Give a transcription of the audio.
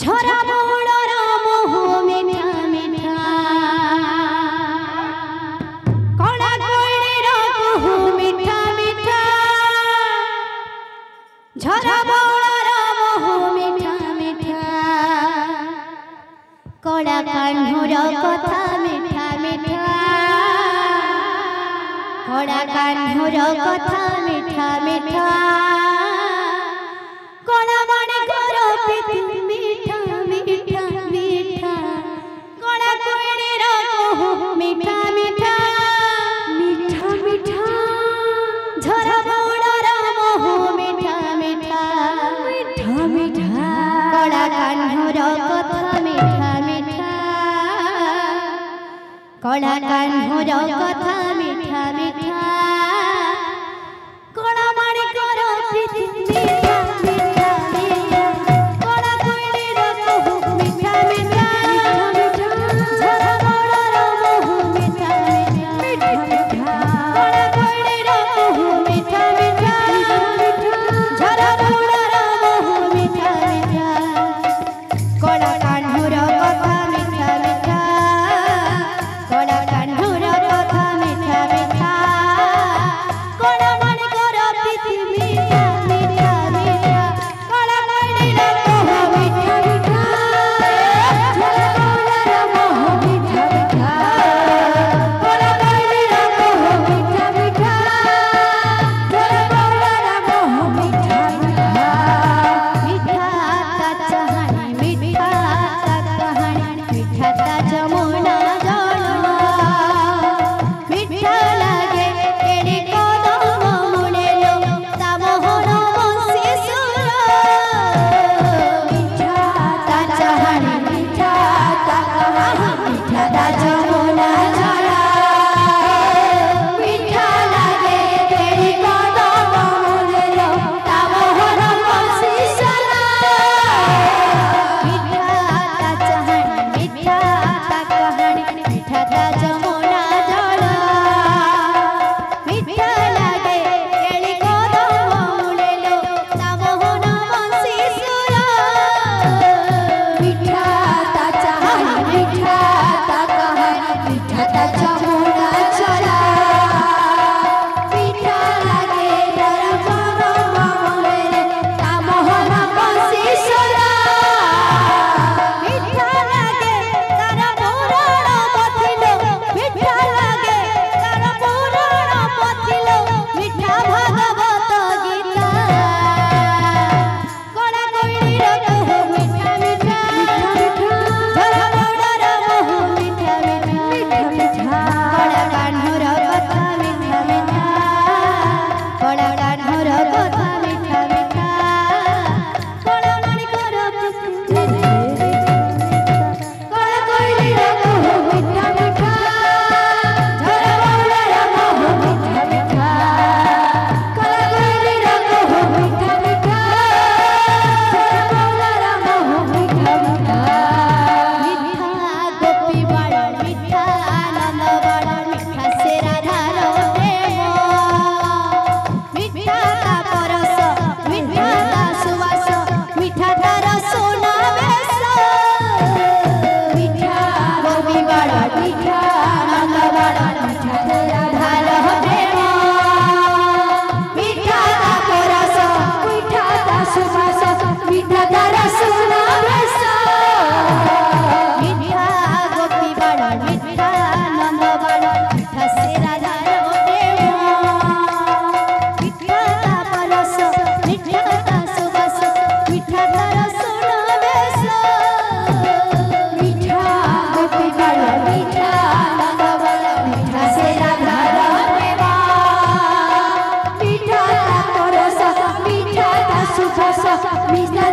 झरा मोड़र मोह मिठा मिठा कड़ा कोइलीर कुहू मिठा मिठा झरा मोड़र मोह मिठा मिठा कड़ा कान्हर कथा मिठा मिठा कड़ा कान्हर कथा मिठा मिठा कड़ा माणिकर प्रीति मिठा मिठा मिठा कड़ा कोइलीर कुहू मिठा मिठा मिठा मिठा झरा मोड़र मोह मिठा मिठा मिठा मिठा कड़ा कान्हर कथा मिठा मिठा कड़ा कान्हर कथा मिठा मिठा कड़ा माणिकर प्रीति मिठा मिठा मिठा कड़ा कोइलीर कुहू मिठा मिठा झरा मोड़र मोह मिठा मिठा मिठा कड़ा कोइलीर कुहू मिठा मिठा झरा मोड़र मोह मिठा मिठा कड़ा कान्हर कथा मिठा मिठा कड़ा कान्हर कथा मिठा मिठा कड़ा माणिकर प्रीति मिठा मिठा मिठा कड़ा कोइलीर कुहू मिठा मिठा झरा मोड़र मोह मिठा मिठा कड़ा कोइलीर कुहू मिठा मिठा झरा मोड़र मोह मिठा मिठा मिठा ता चाहनी मिठा ता कहानी मिठा ता जमुना जल मिठा लागे एड़ी कदम मुड़ेलो ता मोहन बंसी सुर मिठा ता चाहनी मिठा ता कहानी मिठा ता जमुना जल मिठा लागे एड़ी कदम मुड़ेलो ता मोहन बंसी सुर मिठा ता चाहनी मिठा ता कहानी मिठा ता जमुना जल मिठा लागे एड़ी कदम मुड़ेलो ता मोहन बंसी सुर मिठा ता चाहनी मिठा ता कहानी मिठा ता जमुना जल मिठा लागे तार कदम मुड़ेलो ता मोहन बंसी सुर मिठा लागे तार पुराण पथिलो मिठा लागे तार पुराण पथिलो मिठा भागवत गीता कड़ा कोइलीर कुहू मिठा मिठा झरा मोड़र मोह मिठा मिठा कड़ा कान्हर कथा मिठा मिठा कड़ा कान्हर कथा मिठा मिठा कड़ा माणिकर प्रीति कड़ा कोइलीर कुहू मिठा मिठा झरा मोड़र मोह मिठा मिठा कड़ा कोइलीर कुहू मिठा मिठा झरा मोड़र मोह मिठा मिठा मिठा गोपी बाड़ मिठा आनंद बाड़ मिठा से राधार प्रेम मिठा ता परस मिठा ता सुवास मिठा तार सोना बेस मिठा गोपी बाड़ मिठा आनंद बाड़ मिठा से राधार प्रेम मिठा ता परस मिठा ता सुवास मिठा तार सोना बेस मिठा गोपी बाड़ मिठा आनंद बाड़ मिठा से राधार प्रेम मिठा ता परस मिठा ता सुवास मिठा तार सोना बेस मिठा गोपी बाड़ मिठा आनंद बाड़ मिठा से राधार प्रेम मिठा ता परस मिठा ता सुवास मिठा